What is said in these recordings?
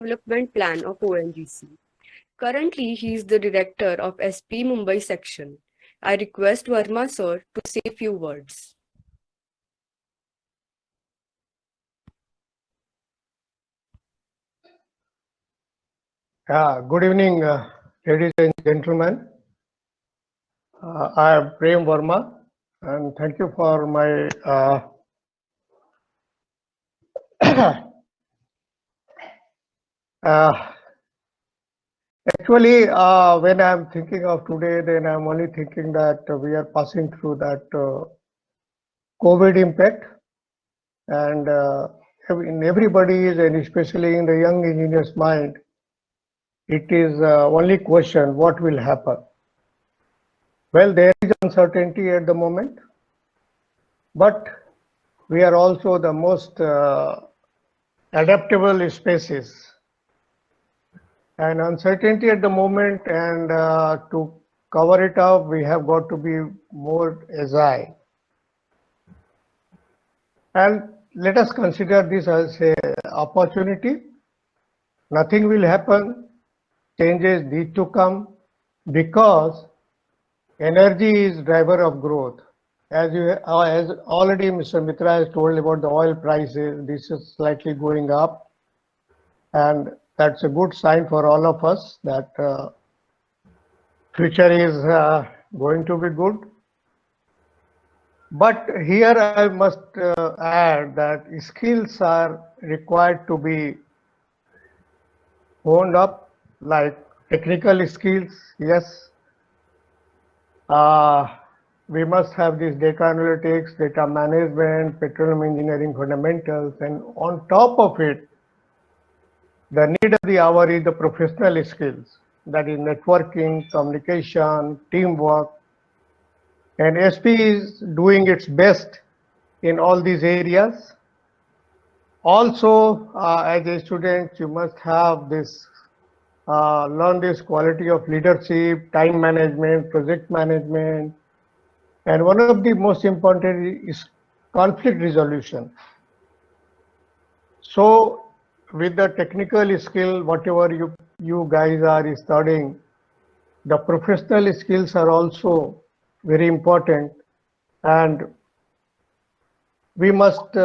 Development Plan of ONGC. Currently, he is the director of SP Mumbai section. I request Verma sir to say a few words. Good evening, ladies and gentlemen. I am Prem Verma, and thank you for my actually, when I'm thinking of today, then I'm only thinking that we are passing through that COVID impact, and in everybody's, and especially in the young engineer's mind, it is only question what will happen. Well, there is uncertainty at the moment, but we are also the most adaptable species. And uncertainty at the moment, and to cover it up, we have got to be more agile. And let us consider this as an opportunity. Nothing will happen. Changes need to come because energy is driver of growth. As already Mr. Mitra has told about the oil prices, this is slightly going up, and that's a good sign for all of us that future is going to be good. But here I must add that skills are required to be honed up, like technical skills. Yes, we must have this data analytics, data management, petroleum engineering fundamentals, and on top of it, the need of the hour is the professional skills, that is networking, communication, teamwork, and SP is doing its best in all these areas. Also, as a student, you must have this, learn this quality of leadership, time management, project management, and one of the most important is conflict resolution. So with the technical skill, whatever you guys are studying, the professional skills are also very important, and we must do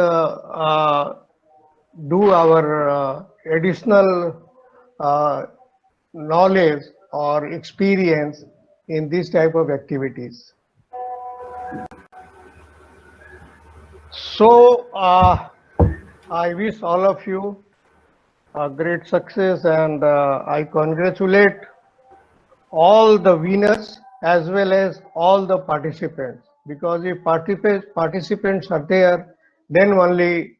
our additional knowledge or experience in this type of activities. So I wish all of you a great success, and I congratulate all the winners as well as all the participants, because if participants are there, then only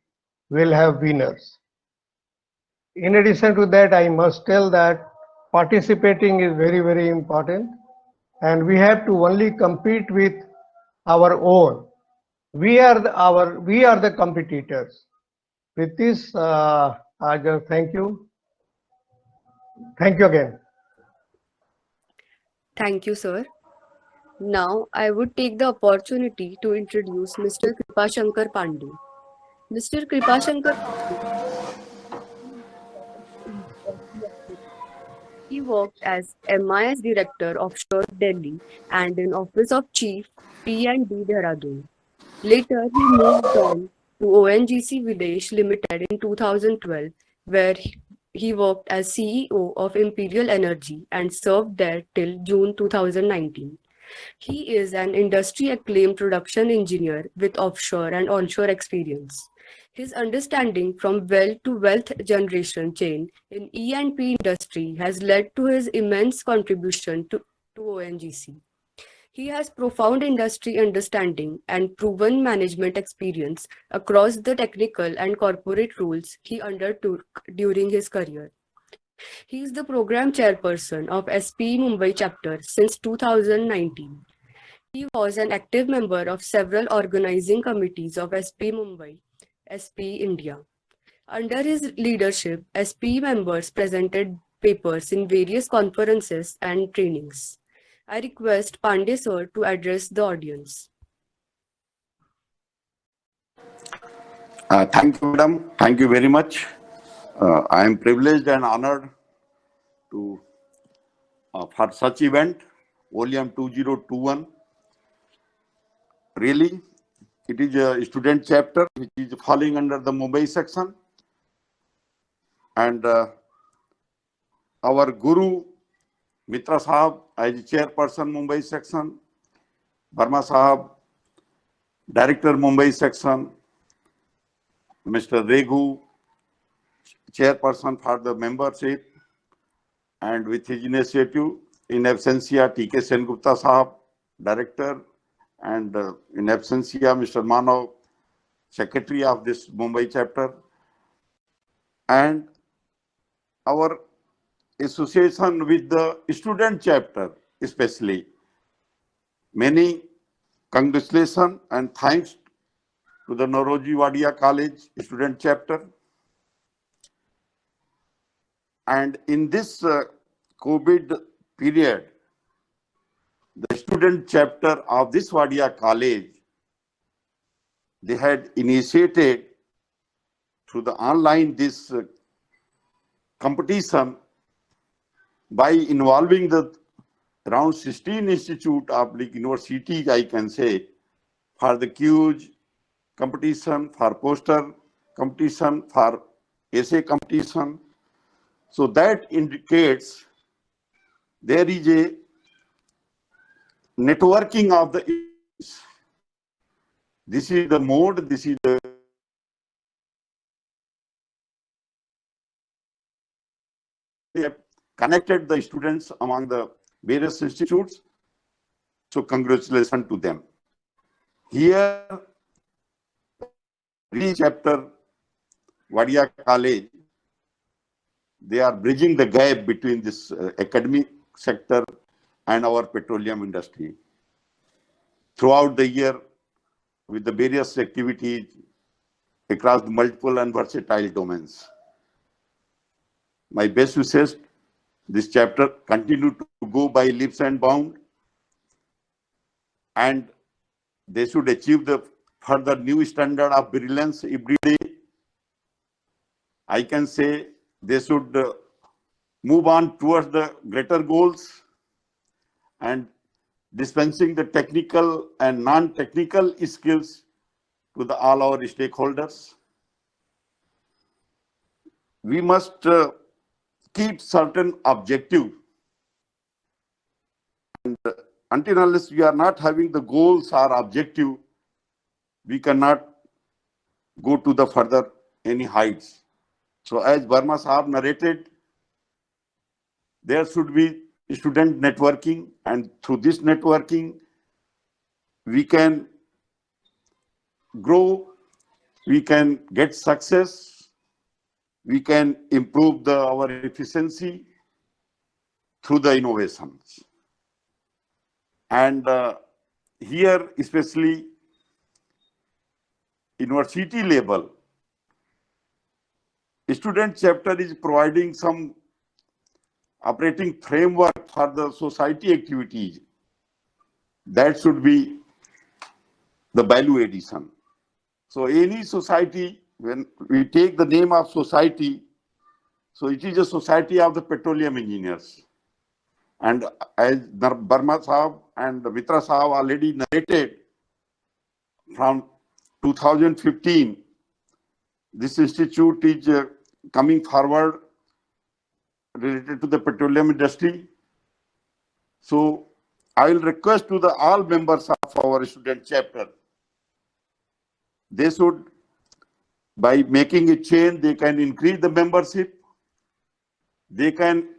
we'll have winners. In addition to that, I must tell that participating is very, very important, and we have to only compete with our own. We are the competitors. With this, I just thank you. Thank you again. Thank you, sir. Now, I would take the opportunity to introduce Mr. Kripashankar Pandey. Mr. Kripashankar Pandey, he worked as MIS Director Offshore Delhi and in Office of Chief P&D Dehradun. Later, he moved on to ONGC Videsh Limited in 2012, where he worked as CEO of Imperial Energy and served there till June 2019. He is an industry acclaimed production engineer with offshore and onshore experience. His understanding from well to wealth generation chain in E&P industry has led to his immense contribution to ONGC. He has profound industry understanding and proven management experience across the technical and corporate roles he undertook during his career. He is the program chairperson of SP Mumbai chapter since 2019. He was an active member of several organizing committees of SP Mumbai, SP India. Under his leadership, SP members presented papers in various conferences and trainings. I request Pandey sir to address the audience. Thank you, madam. Thank you very much. I am privileged and honored to for such event, Volume 2021. Really, it is a student chapter which is falling under the Mumbai section, and our Guru Mitra Sahab as chairperson Mumbai section, Verma Sahab director Mumbai section, Mr. Regu chairperson for the membership, and with his initiative, in absentia T.K. Sengupta Sahab, director, and in absentia Mr. Manav, secretary of this Mumbai chapter, and our association with the student chapter, especially. Many congratulations and thanks to the Nauroji Wadia College student chapter. And in this COVID period, the student chapter of this Wadia College, they had initiated through the online this competition by involving the around 16 institute of universities, I can say, for the quiz competition, for poster competition, for essay competition. So that indicates there is a networking of the issues. This is the mode, this is the connected the students among the various institutes. So congratulations to them. Here, chapter Wadia College, they are bridging the gap between this academic sector and our petroleum industry. Throughout the year, with the various activities across the multiple and versatile domains. My best wishes, this chapter continue to go by leaps and bounds, and they should achieve the further new standard of brilliance every day. I can say they should move on towards the greater goals and dispensing the technical and non-technical skills to all our stakeholders. We must keep certain objective, and until unless we are not having the goals or objective, we cannot go to the further any heights. So as Verma Sahab narrated, there should be student networking, and through this networking, we can grow, we can get success, we can improve our efficiency through the innovations. And here, especially university level, student chapter is providing some operating framework for the society activities. That should be the value addition. So any society, when we take the name of society, so it is a society of the petroleum engineers. And as Verma Sahab and Mitra Sahab already narrated, from 2015, this institute is coming forward related to the petroleum industry. So I will request to all members of our student chapter, they should, by making a change, they can increase the membership, they can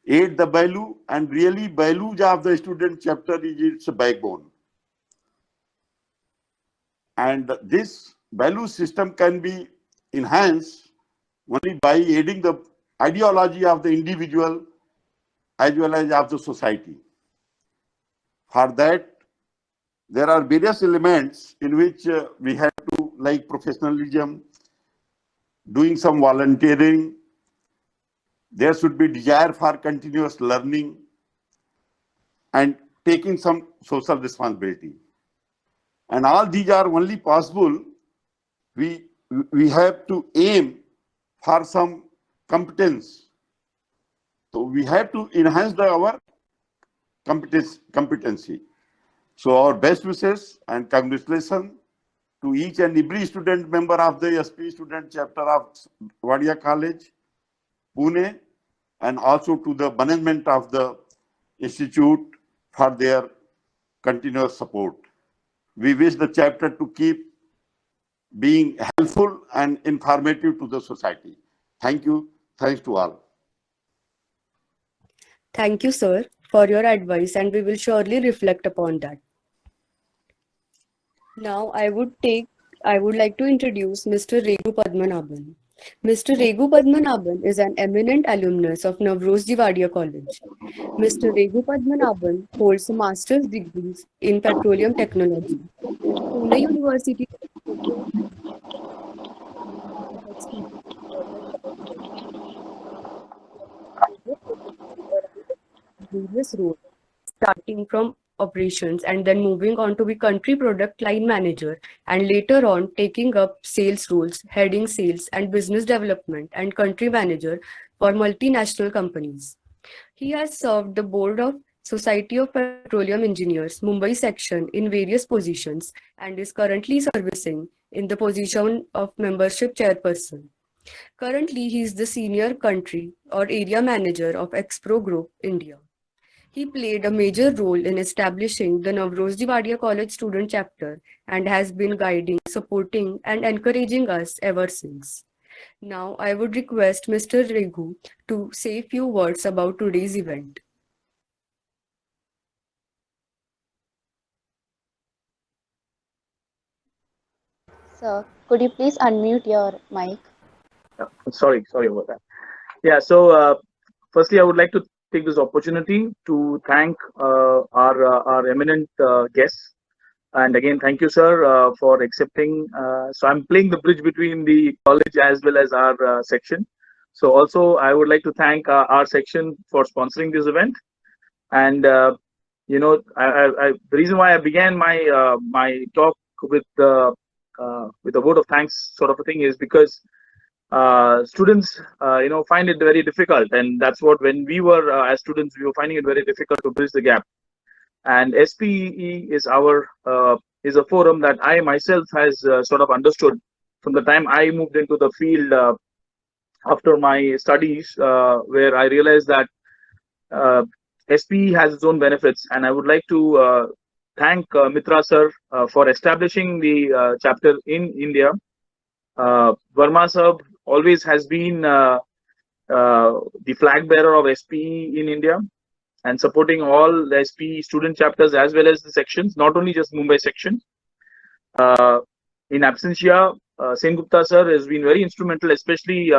aid the value, and really values of the student chapter is its backbone. And this value system can be enhanced only by aiding the ideology of the individual as well as of the society. For that, there are various elements in which we have to, like professionalism, doing some volunteering, there should be desire for continuous learning, and taking some social responsibility. And all these are only possible, we have to aim for some competence. So we have to enhance our competency. So our best wishes and congratulations to each and every student member of the SP student chapter of Wadia College, Pune, and also to the management of the institute for their continuous support. We wish the chapter to keep being helpful and informative to the society. Thank you. Thanks to all. Thank you, sir, for your advice, and we will surely reflect upon that. Now, I would like to introduce Mr. Regu Padmanabhan. Mr. Regu Padmanabhan is an eminent alumnus of Navroji Wadia College. Mr. Regu Padmanabhan holds a master's degrees in petroleum technology. Pune University various roles, starting from operations and then moving on to be country product line manager, and later on taking up sales roles, heading sales and business development and country manager for multinational companies. He has served the board of Society of Petroleum Engineers, Mumbai section in various positions and is currently servicing in the position of membership chairperson. Currently, he is the senior country or area manager of Expro Group, India. He played a major role in establishing the Navroji Wadia College student chapter and has been guiding, supporting, and encouraging us ever since. Now, I would request Mr. Regu to say a few words about today's event. Sir, could you please unmute your mic? Sorry about that. Yeah, so firstly, I would like to take this opportunity to thank our eminent guests. And again, thank you, sir, for accepting. So I'm playing the bridge between the college as well as our section. So also, I would like to thank our section for sponsoring this event. And the reason why I began my talk with a word of thanks, sort of a thing, is because students find it very difficult, and that's what, when we were as students, we were finding it very difficult to bridge the gap. And SPE is a forum that I myself has sort of understood from the time I moved into the field after my studies, where I realized that SPE has its own benefits. And I would like to thank Mitra sir for establishing the chapter in India. Verma sir always has been the flag bearer of SPE in India and supporting all the SPE student chapters as well as the sections, not only just Mumbai section. In absentia, Sen Gupta sir has been very instrumental, especially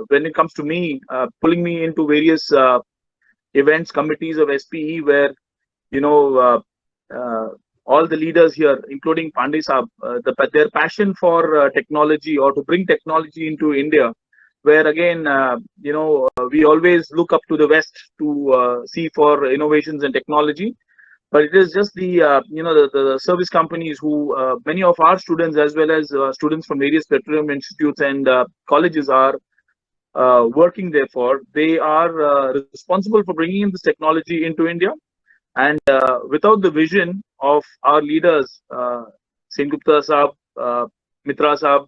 when it comes to me, pulling me into various events, committees of SPE, where all the leaders here, including Pandey Saab, their passion for technology, or to bring technology into India, where again, we always look up to the West to see for innovations and technology. But it is just the service companies who many of our students, as well as students from various petroleum institutes and colleges, are working there for. They are responsible for bringing in this technology into India. And without the vision of our leaders, Sen Gupta Saab, Mitra Saab,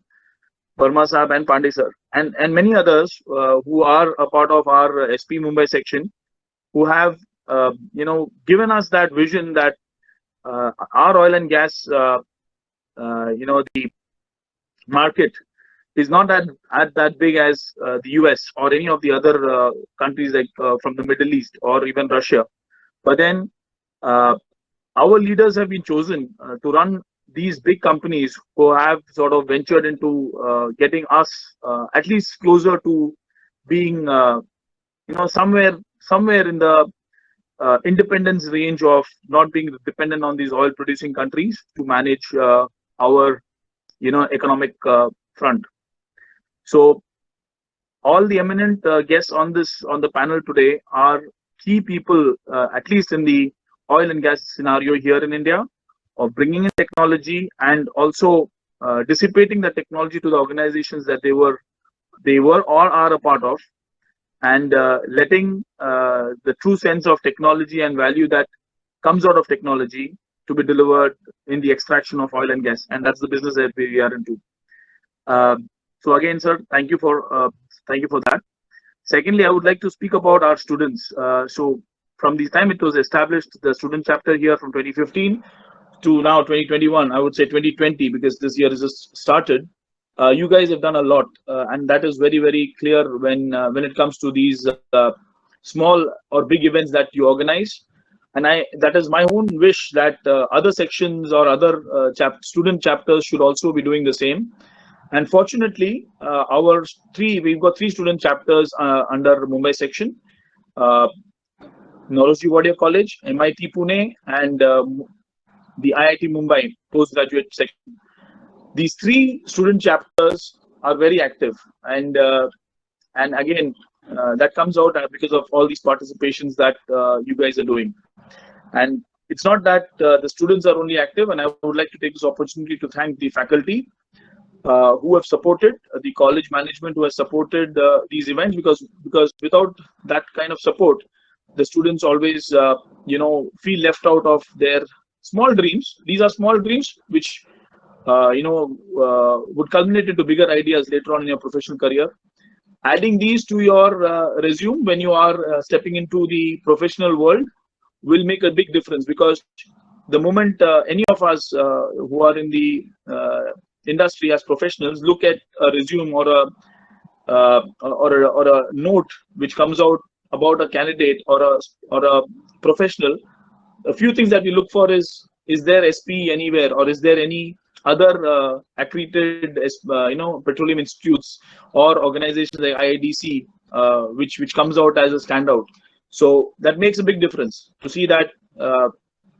Verma Saab, and Pandey sir, and many others who are a part of our SP Mumbai section, who have given us that vision that our oil and gas, the market is not that big as the US or any of the other countries, like from the Middle East or even Russia. But then our leaders have been chosen to run these big companies, who have sort of ventured into getting us at least closer to being somewhere in the independence range of not being dependent on these oil producing countries to manage our economic front. So all the eminent guests on the panel today are key people, at least in the oil and gas scenario here in India, of bringing in technology and also dissipating the technology to the organizations that they were they were or are a part of, and letting the true sense of technology and value that comes out of technology to be delivered in the extraction of oil and gas, and that's the business that we are into. So again, sir, thank you for that. Secondly, I would like to speak about our students. So from the time it was established, the student chapter here from 2015 to now 2021, I would say 2020, because this year is just started. You guys have done a lot, and that is very, very clear when it comes to these small or big events that you organize. And that is my own wish that other sections or other student chapters should also be doing the same. And fortunately, we've got three student chapters under Mumbai section: Nauroji Wadia College, MIT Pune, and the IIT Mumbai postgraduate section. These three student chapters are very active, and again, that comes out because of all these participations that you guys are doing. And it's not that the students are only active, and I would like to take this opportunity to thank the faculty who have supported, the college management who has supported these events, because without that kind of support, the students always feel left out of their small dreams. These are small dreams which would culminate into bigger ideas later on in your professional career. Adding these to your resume when you are stepping into the professional world will make a big difference, because the moment any of us who are in the industry as professionals look at a resume or a note which comes out about a candidate or a professional, a few things that we look for is there SPE anywhere, or is there any other accredited petroleum institutes or organizations like IIDC which comes out as a standout. So that makes a big difference to see that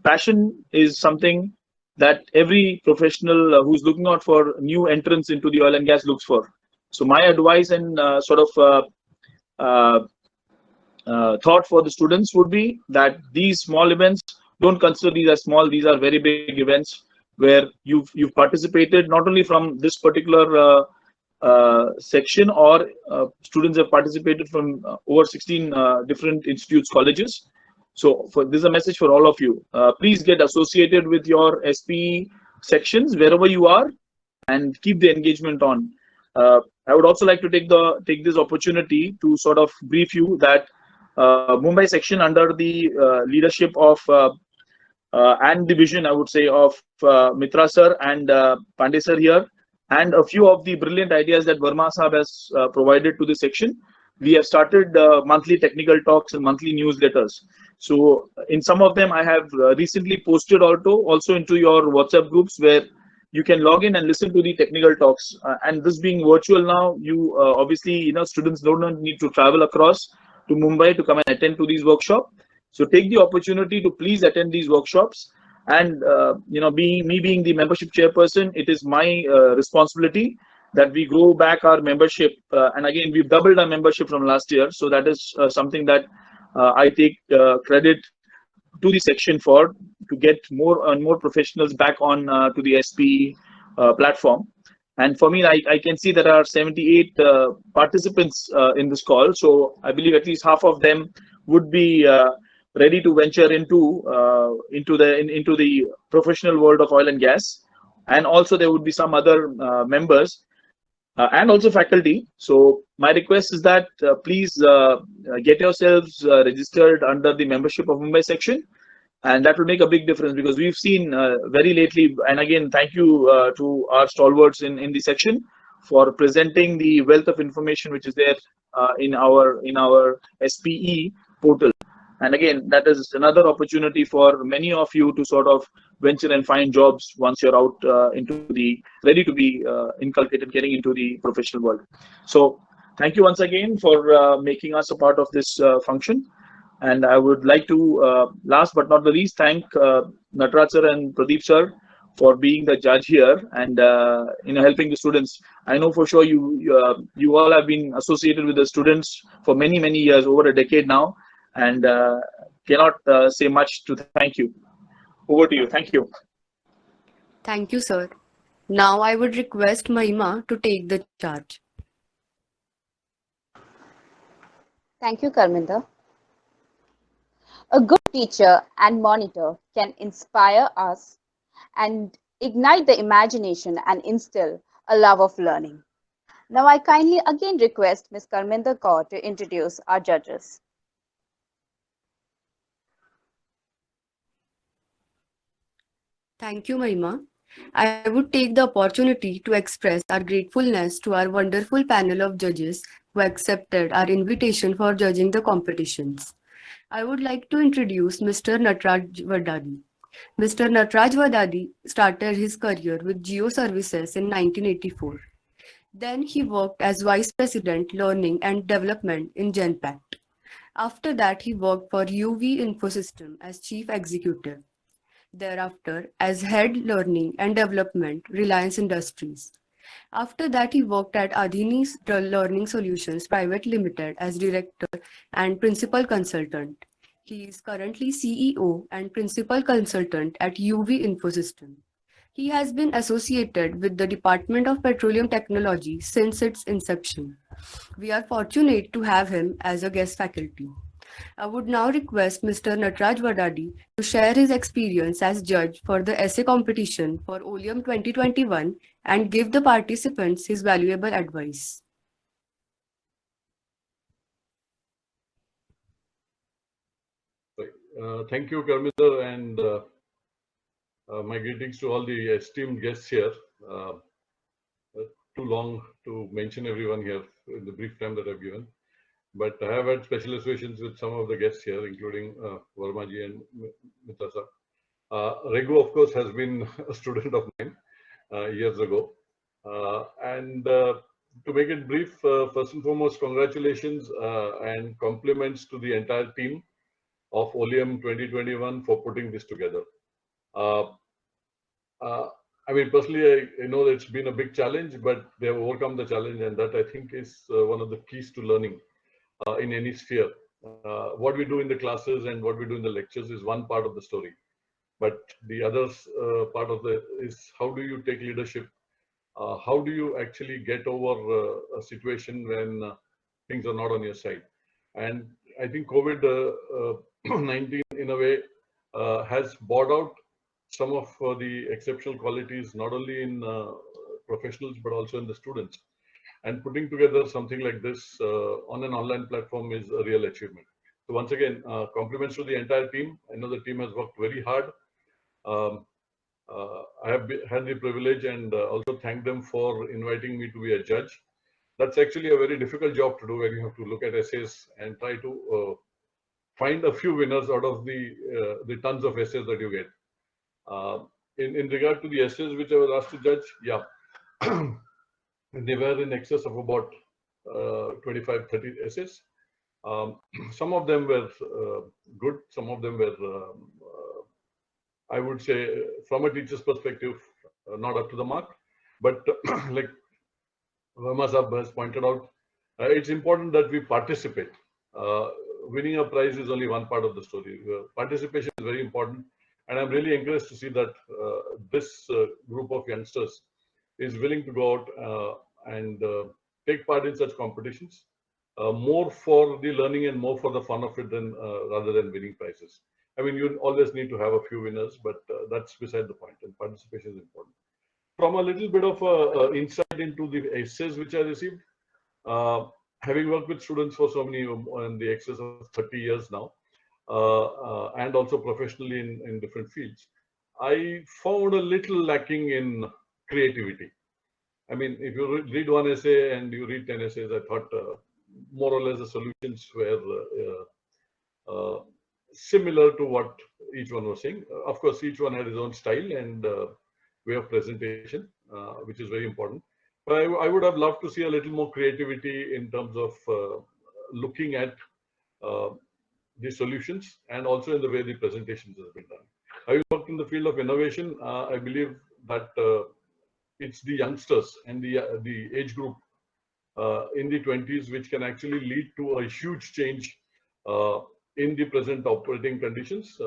passion is something that every professional who's looking out for new entrants into the oil and gas looks for. So my advice and thought for the students would be that these small events, don't consider these as small. These are very big events where you've participated, not only from this particular section, or students have participated from over 16 different institutes, colleges. So this is a message for all of you. Please get associated with your SPE sections wherever you are, and keep the engagement on. I would also like to take this opportunity to sort of brief you that Mumbai section, under the leadership of and the vision, I would say, of Mitra sir and Pandey sir here, and a few of the brilliant ideas that Verma Sahab has provided to the section, we have started monthly technical talks and monthly newsletters. So in some of them, I have recently posted also into your WhatsApp groups, where you can log in and listen to the technical talks. And this being virtual now, you obviously, students don't need to travel across to Mumbai to come and attend to these workshops. So take the opportunity to please attend these workshops. And being the membership chairperson, it is my responsibility that we grow back our membership. And again, we've doubled our membership from last year. So that is something that I take credit to the section for, to get more and more professionals back on to the SPE platform. And for me, I can see there are 78 participants in this call. So I believe at least half of them would be ready to venture into the professional world of oil and gas. And also there would be some other members and also faculty. So my request is that please get yourselves registered under the membership of Mumbai section, and that will make a big difference, because we've seen very lately, and again, thank you to our stalwarts in the section for presenting the wealth of information which is there in our SPE portal. And again, that is another opportunity for many of you to sort of venture and find jobs once you're out ready to be inculcated, getting into the professional world. So thank you once again for making us a part of this function. And I would like to, last but not the least, thank Nataraj sir and Pradeep sir for being the judge here and helping the students. I know for sure you all have been associated with the students for many years, over a decade now, and cannot say much to thank you. Over to you. Thank you. Thank you, sir. Now I would request Mahima to take the charge. Thank you, Karminder. A good teacher and monitor can inspire us and ignite the imagination and instill a love of learning. Now, I kindly again request Ms. Karminder Kaur to introduce our judges. Thank you, Mahima. I would take the opportunity to express our gratefulness to our wonderful panel of judges who accepted our invitation for judging the competitions. I would like to introduce Mr. Natraj Vadadi. Mr. Natraj Vadadi started his career with Geo Services in 1984. Then he worked as Vice President Learning and Development in Genpact. After that, he worked for UV Infosystem as Chief Executive. Thereafter, as Head Learning and Development, Reliance Industries. After that, he worked at Adhini Learning Solutions Private Limited as Director and Principal Consultant. He is currently CEO and Principal Consultant at UV Infosystem. He has been associated with the Department of Petroleum Technology since its inception. We are fortunate to have him as a guest faculty. I would now request Mr. Natraj Vadadi to share his experience as judge for the essay competition for Oleum 2021 and give the participants his valuable advice. Thank you, Karminder, and my greetings to all the esteemed guests here. Too long to mention everyone here in the brief time that I've given, but I have had special associations with some of the guests here, including Varmaji and Mitasa. Regu, of course, has been a student of mine years ago. To make it brief, first and foremost, congratulations and compliments to the entire team of Oleum 2021 for putting this together. I mean, personally, I know that it's been a big challenge, but they have overcome the challenge, and that I think is one of the keys to learning in any sphere. What we do in the classes and what we do in the lectures is one part of the story, but the other part of the is how do you take leadership? How do you actually get over a situation when things are not on your side? And I think COVID-19 in a way has brought out some of the exceptional qualities, not only in professionals, but also in the students. And putting together something like this on an online platform is a real achievement. So once again, compliments to the entire team. I know the team has worked very hard. I have had the privilege and also thank them for inviting me to be a judge. That's actually a very difficult job to do, where you have to look at essays and try to find a few winners out of the tons of essays that you get. In regard to the essays which I was asked to judge, yeah, they were in excess of about 25-30 essays. Some of them were good, some of them were, I would say, from a teacher's perspective, not up to the mark. But like Verma Sahab has pointed out, it's important that we participate. Winning a prize is only one part of the story. Participation is very important. And I'm really encouraged to see that this group of youngsters is willing to go out and take part in such competitions, more for the learning and more for the fun of it than rather than winning prizes. I mean, you always need to have a few winners, but that's beside the point, and participation is important. From a little bit of insight into the essays which I received, having worked with students for so many, in the excess of 30 years now, and also professionally in different fields, I found a little lacking in creativity. I mean, if you read one essay and you read 10 essays, I thought more or less the solutions were similar to what each one was saying. Of course, each one had his own style and way of presentation, which is very important. But I would have loved to see a little more creativity in terms of looking at the solutions and also in the way the presentations have been done. Having worked in the field of innovation, I believe that it's the youngsters and the age group in the 20s which can actually lead to a huge change in the present operating conditions,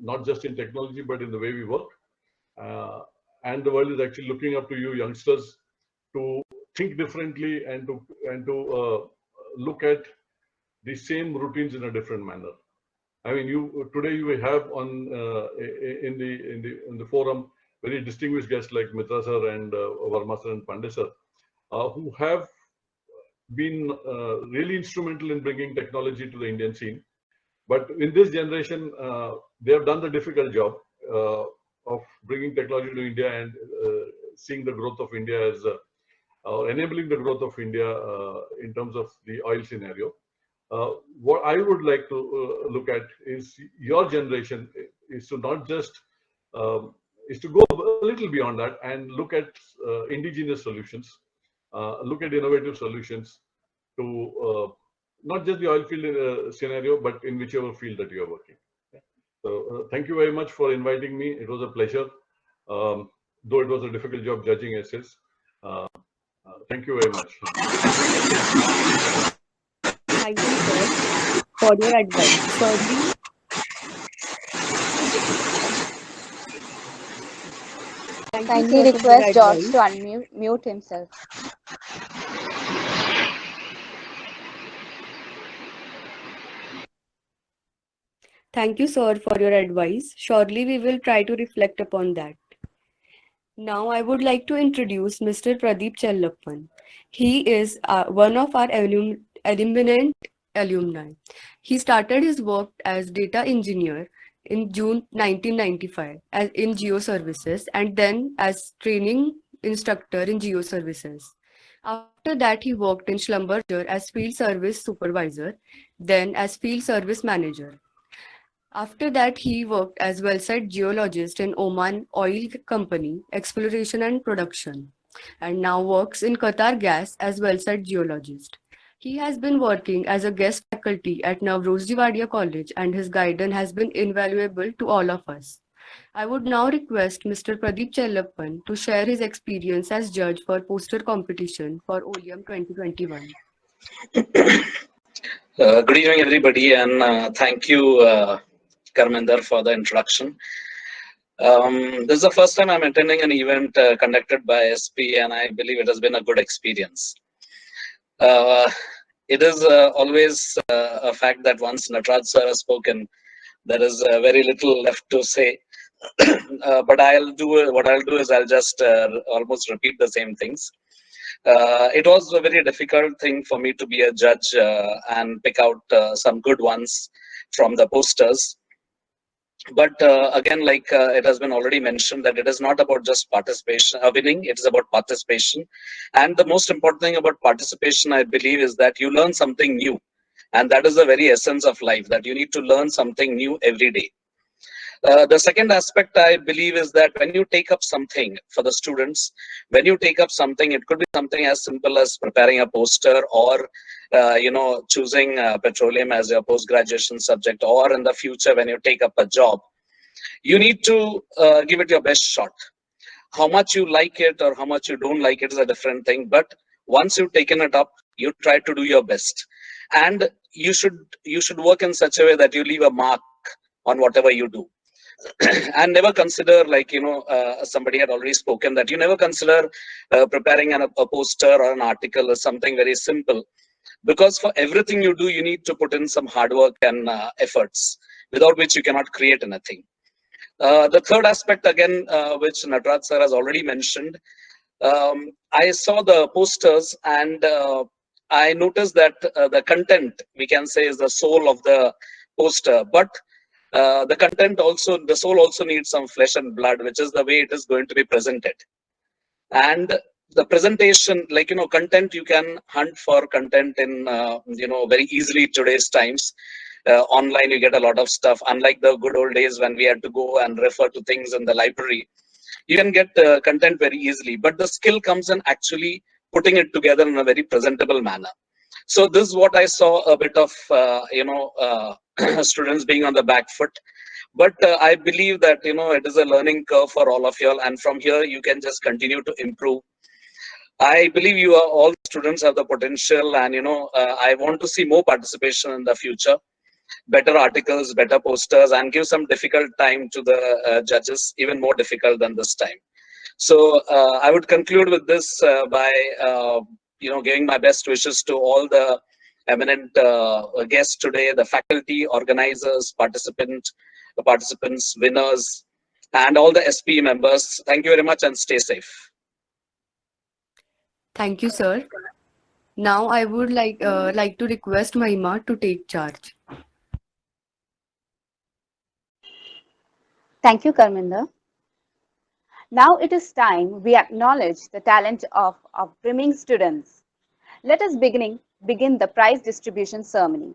not just in technology, but in the way we work. And the world is actually looking up to you youngsters to think differently and to look at the same routines in a different manner. I mean, you today you have on in the forum very distinguished guests like Mitra sir and Verma sir and Pandey sir, who have been really instrumental in bringing technology to the Indian scene. But in this generation, they have done the difficult job of bringing technology to India and seeing the growth of India as enabling the growth of India in terms of the oil scenario. What I would like to look at is your generation is to not just is to go a little beyond that and look at indigenous solutions, look at innovative solutions to not just the oil field scenario, but in whichever field that you are working. So thank you very much for inviting me. It was a pleasure, though it was a difficult job judging essays. Thank you very much. Thank you, sir, for your advice. Thirdly, thank you, Kindly sir, for your request George to advice. unmute himself. Thank you, sir, for your advice. Surely we will try to reflect upon that. Now, I would like to introduce Mr. Pradeep Chellappan. He is one of our eminent alumni. He started his work as data engineer in June 1995 in Geoservices and then as training instructor in Geoservices. After that, he worked in Schlumberger as field service supervisor, then as field service manager. After that, he worked as wellsite geologist in Oman Oil Company, exploration and production, and now works in Qatar Gas as wellsite geologist. He has been working as a guest faculty at Navroji Wadia College, and his guidance has been invaluable to all of us. I would now request Mr. Pradeep Chellappan to share his experience as judge for poster competition for Oleum 2021. Good evening, everybody, and thank you, Karminder, for the introduction. This is the first time I'm attending an event conducted by SP, and I believe it has been a good experience. It is always a fact that once Nataraj sir has spoken, there is very little left to say. But what I'll do is I'll just almost repeat the same things. It was a very difficult thing for me to be a judge and pick out some good ones from the posters. But again, like it has been already mentioned, that it is not about just participation, winning, it is about participation. And the most important thing about participation, I believe, is that you learn something new. And that is the very essence of life, that you need to learn something new every day. The second aspect, I believe, is that when you take up something for the students, when you take up something, it could be something as simple as preparing a poster or, choosing petroleum as your post-graduation subject, or in the future, when you take up a job, you need to give it your best shot. How much you like it or how much you don't like it is a different thing. But once you've taken it up, you try to do your best. And you should work in such a way that you leave a mark on whatever you do. And never consider, like, somebody had already spoken, that you never consider preparing a poster or an article as something very simple, because for everything you do, you need to put in some hard work and efforts, without which you cannot create anything. The third aspect, again, which Nataraj sir has already mentioned, I saw the posters and I noticed that the content, we can say, is the soul of the poster, but the content also, the soul also needs some flesh and blood, which is the way it is going to be presented. And the presentation, like, content, you can hunt for content in, very easily today's times. Online, you get a lot of stuff. Unlike the good old days when we had to go and refer to things in the library, you can get content very easily. But the skill comes in actually putting it together in a very presentable manner. So this is what I saw, a bit of, students being on the back foot. But I believe that, it is a learning curve for all of you all. And from here, you can just continue to improve. I believe you are all students have the potential, and, I want to see more participation in the future, better articles, better posters, and give some difficult time to the judges, even more difficult than this time. So I would conclude with this by, giving my best wishes to all the eminent guests today, the faculty, organizers, participants, winners, and all the SP members. Thank you very much and stay safe. Thank you, sir. Now I would like to request Mahima to take charge. Thank you, Karminder. Now it is time we acknowledge the talent of our brimming students. Let us begin the prize distribution ceremony.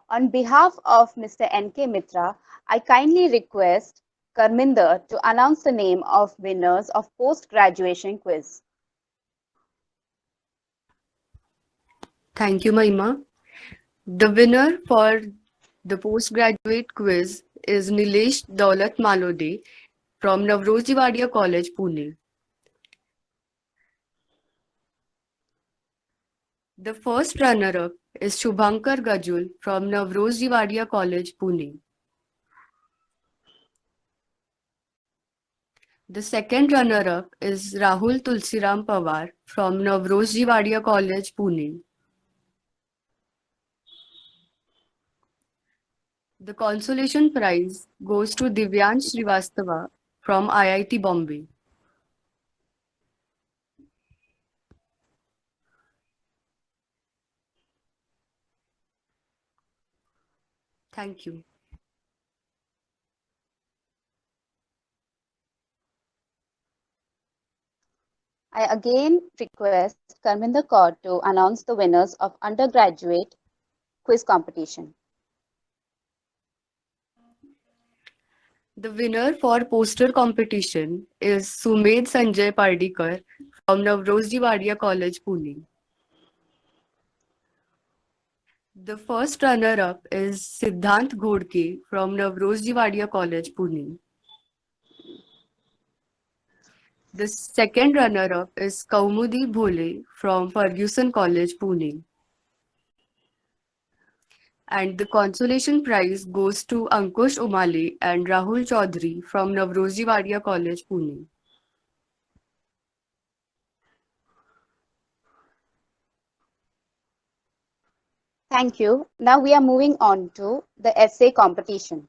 On behalf of Mr. N.K. Mitra, I kindly request Karminder to announce the name of winners of post-graduation quiz. Thank you, Mahima. The winner for the postgraduate quiz is Nilesh Daulat Malode from Navroji Wadia College, Pune. The first runner-up is Shubhankar Gajul from Navroji Wadia College, Pune. The second runner-up is Rahul Tulsiram Pawar from Navroji Wadia College, Pune. The consolation prize goes to Divyansh Srivastava from IIT Bombay. Thank you. I again request Karminder Kaur to announce the winners of undergraduate quiz competition. The winner for poster competition is Sumed Sanjay Pardikar from Navroji Wadia College, Pune. The first runner-up is Siddhant Ghodke from Navroji Wadia College, Pune. The second runner-up is Kaumudi Bhole from Ferguson College, Pune. And the consolation prize goes to Ankush Umale and Rahul Chaudhary from Navroji Wadia College, Pune. Thank you. Now we are moving on to the essay competition.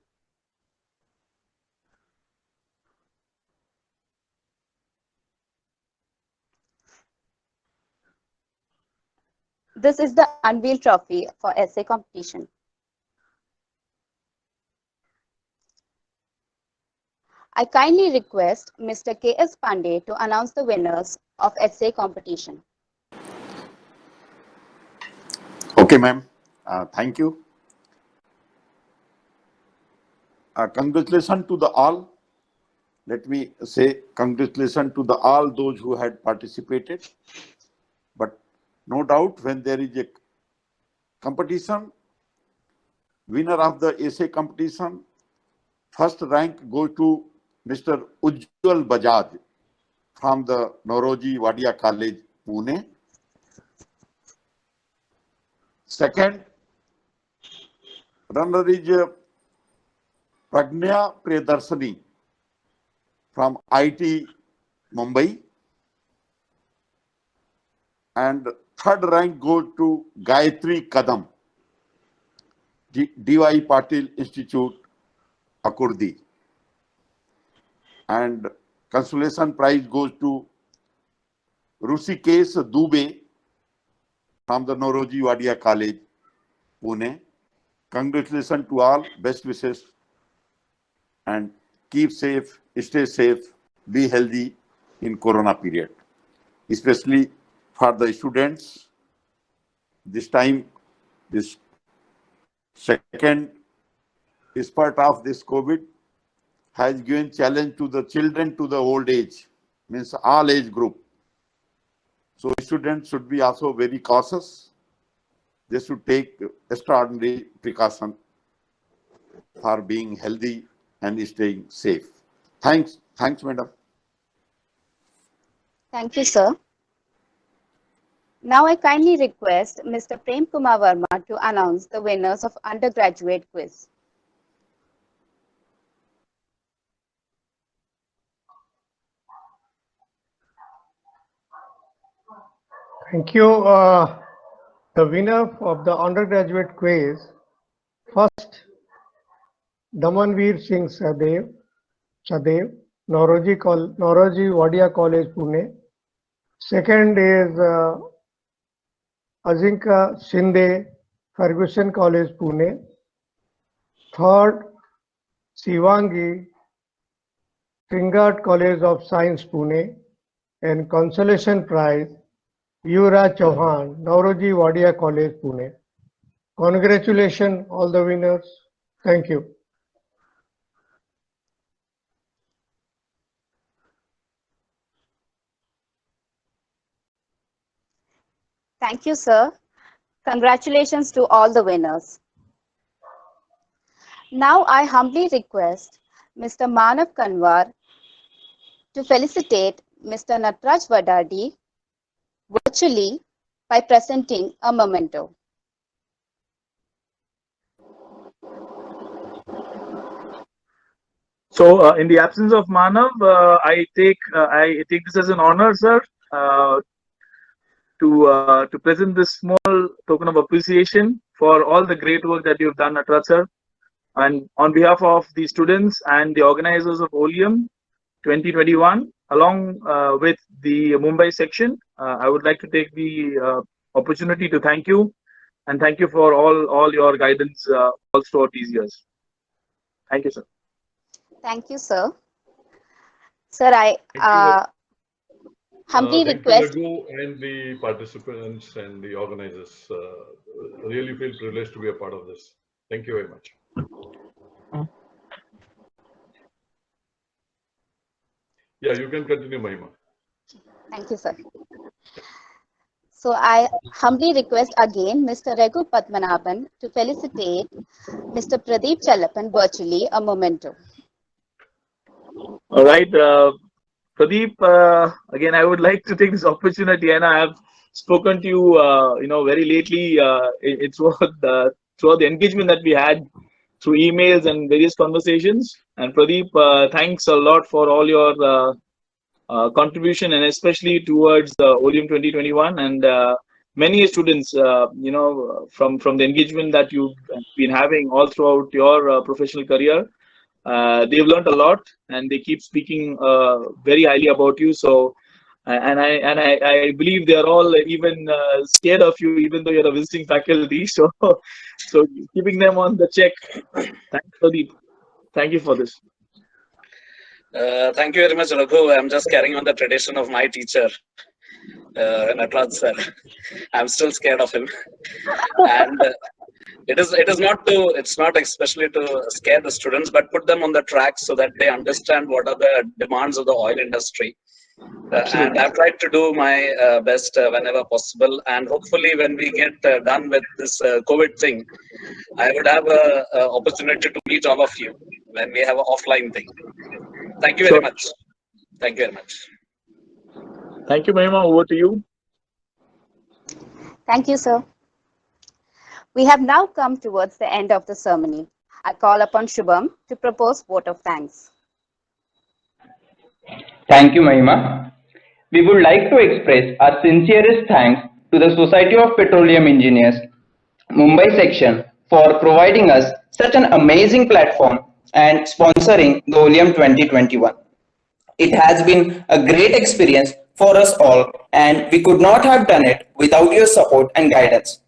This is the unveil trophy for essay competition. I kindly request Mr. K.S. Pandey to announce the winners of essay competition. Okay, ma'am. Thank you. Congratulations to the all. Let me say congratulations to the all those who had participated. But no doubt when there is a competition, winner of the essay competition, first rank goes to Mr. Ujjwal Bajaj from the Noroji Wadia College, Pune. Second runner is Pragnya Priyadarsani from IIT Mumbai. And third rank goes to Gayatri Kadam, DY Patil Institute, Akurdi. And consolation prize goes to Rusikesh Dubey from the Noroji Wadia College, Pune. Congratulations to all, best wishes, and keep safe, stay safe, be healthy in Corona period. Especially for the students, this time, this second spurt of this COVID has given challenge to the children to the old age, means all age group. So students should be also very cautious. They should take extraordinary precaution for being healthy and staying safe. Thanks, madam. Thank you, sir. Now I kindly request Mr. Prem Kumar Verma to announce the winners of undergraduate quiz. Thank you. the winner of the undergraduate quiz, first Damanveer Singh Sadev, Nauroji Wadia College, Pune. Second is Azinka Shinde, Ferguson College, Pune. Third, Shivangi, Tringad College of Science, Pune. And consolation prize, Yuvraj Chauhan, Nauroji Wadia College, Pune. Congratulations, all the winners. Thank you. Thank you, sir. Congratulations to all the winners. Now I humbly request Mr. Manav Kanwar to felicitate Mr. Nataraj Vadadi virtually by presenting a memento. So, in the absence of Manav, I take this as an honor, sir, to present this small token of appreciation for all the great work that you've done, Nataraj sir. And on behalf of the students and the organizers of Oleum 2021, along with the Mumbai section, I would like to take the opportunity to thank you and thank you for all your guidance all throughout these years. Thank you, sir. Thank you, sir. Sir, I humbly request. Thank you, Raghu, and the participants and the organizers. Really feel privileged to be a part of this. Thank you very much. Yeah, you can continue, Mahima. Thank you, sir. So I humbly request again Mr. Raghu Padmanabhan to felicitate Mr. Pradeep Challappan virtually a memento. All right, Pradeep. Again, I would like to take this opportunity, and I have spoken to you, very lately. It's throughout the engagement that we had through emails and various conversations. And Pradeep, thanks a lot for all your contribution, and especially towards Oleum 2021 and many students. From the engagement that you've been having all throughout your professional career. They've learned a lot, and they keep speaking very highly about you. So, I believe they are all even scared of you, even though you're a visiting faculty. So keeping them on the check. Thanks, Pradeep. Thank you for this. Thank you very much, Raghu. I'm just carrying on the tradition of my teacher, Nataraj sir. I'm still scared of him, and. It's not especially to scare the students, but put them on the track so that they understand what are the demands of the oil industry. And I've tried to do my best whenever possible. And hopefully when we get done with this COVID thing, I would have an opportunity to meet all of you when we have an offline thing. Thank you very much. Thank you very much. Thank you, Mahima. Over to you. Thank you, sir. We have now come towards the end of the ceremony. I call upon Shubham to propose vote of thanks. Thank you, Mahima. We would like to express our sincerest thanks to the Society of Petroleum Engineers, Mumbai section, for providing us such an amazing platform and sponsoring the Oleum 2021. It has been a great experience for us all, and we could not have done it without your support and guidance.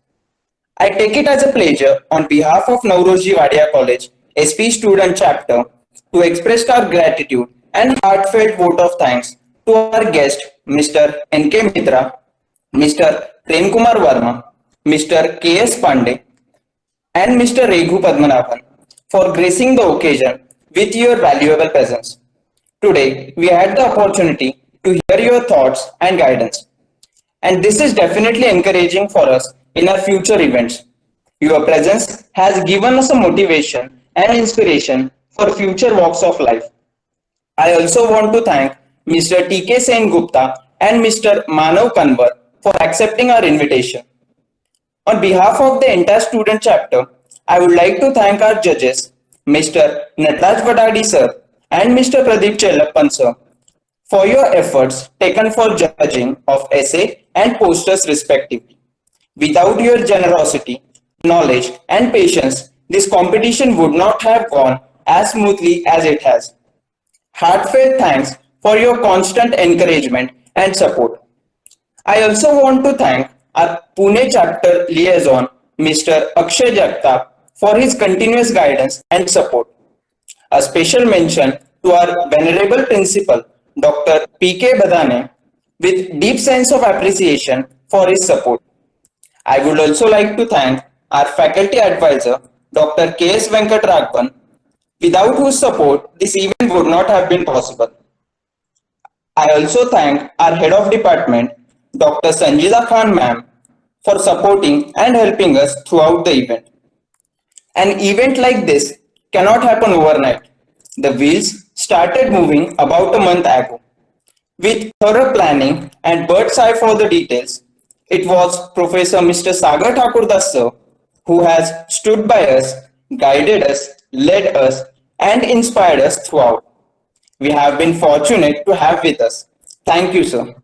I take it as a pleasure on behalf of Nauroji Wadia College, SP Student Chapter, to express our gratitude and heartfelt vote of thanks to our guest, Mr. N.K. Mitra, Mr. Prem Kumar Verma, Mr. K.S. Pandey, and Mr. Raghu Padmanabhan for gracing the occasion with your valuable presence. Today, we had the opportunity to hear your thoughts and guidance. And this is definitely encouraging for us in our future events. Your presence has given us a motivation and inspiration for future walks of life. I also want to thank Mr. T.K. Sen Gupta and Mr. Manav Kanwar for accepting our invitation. On behalf of the entire student chapter, I would like to thank our judges, Mr. Nataraj Vadadi sir and Mr. Pradeep Challappan sir, for your efforts taken for judging of essay and posters respectively. Without your generosity, knowledge, and patience, this competition would not have gone as smoothly as it has. Heartfelt thanks for your constant encouragement and support. I also want to thank our Pune chapter liaison, Mr. Akshay Jagtap, for his continuous guidance and support. A special mention to our venerable principal, Dr. P.K. Badane, with deep sense of appreciation for his support. I would also like to thank our faculty advisor, Dr. K.S. Venkatraghavan, without whose support this event would not have been possible. I also thank our head of department, Dr. Sanjida Khan ma'am, for supporting and helping us throughout the event. An event like this cannot happen overnight. The wheels started moving about a month ago. With thorough planning and bird's eye for the details, it was Professor Mr. Sagar Thakurdas sir who has stood by us, guided us, led us, and inspired us throughout. We have been fortunate to have with us. Thank you, sir.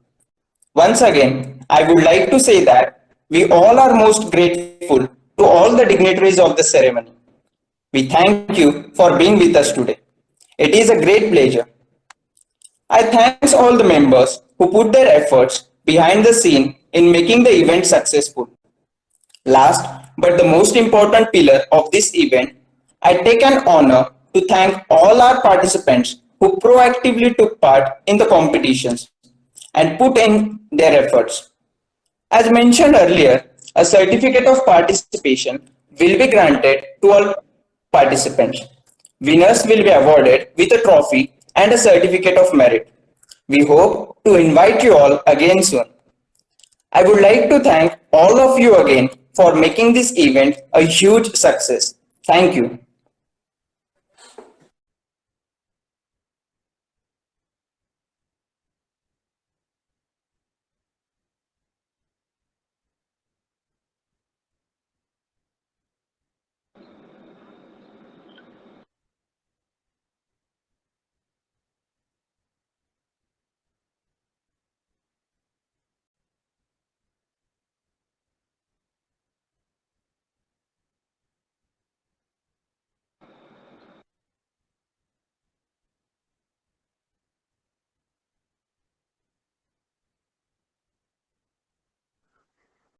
Once again, I would like to say that we all are most grateful to all the dignitaries of the ceremony. We thank you for being with us today. It is a great pleasure. I thank all the members who put their efforts behind the scene in making the event successful. Last but the most important pillar of this event, I take an honor to thank all our participants who proactively took part in the competitions and put in their efforts. As mentioned earlier, a certificate of participation will be granted to all participants. Winners will be awarded with a trophy and a certificate of merit. We hope to invite you all again soon. I would like to thank all of you again for making this event a huge success. Thank you.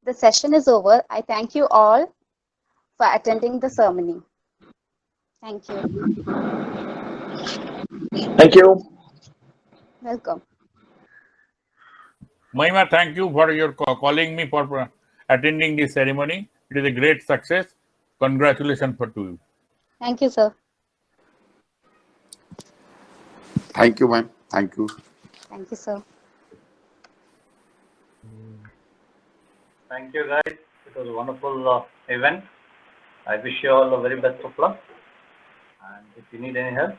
The session is over. I thank you all for attending the ceremony. Thank you. Thank you. Welcome. Mahima, thank you for your calling me for attending this ceremony. It is a great success. Congratulations to you. Thank you, sir. Thank you, ma'am. Thank you. Thank you, sir. Thank you, guys. It was a wonderful event. I wish you all the very best of luck. And if you need any help,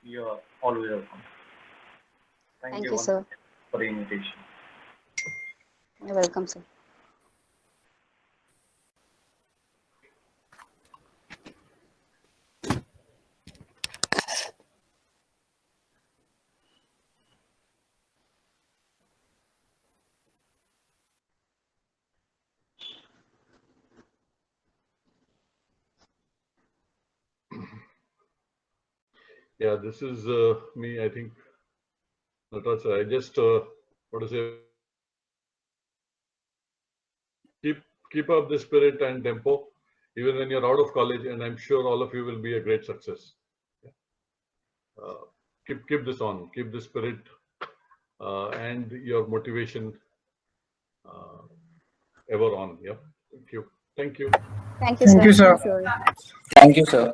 you are always welcome. Thank you, once sir. again for the invitation. You're welcome, sir. Yeah, this is me, I think. Nataraj, I just want to say, keep up the spirit and tempo, even when you're out of college, and I'm sure all of you will be a great success. Keep this on, keep the spirit and your motivation ever on. Yeah, thank you. Thank you. Thank you, sir. Thank you, sir.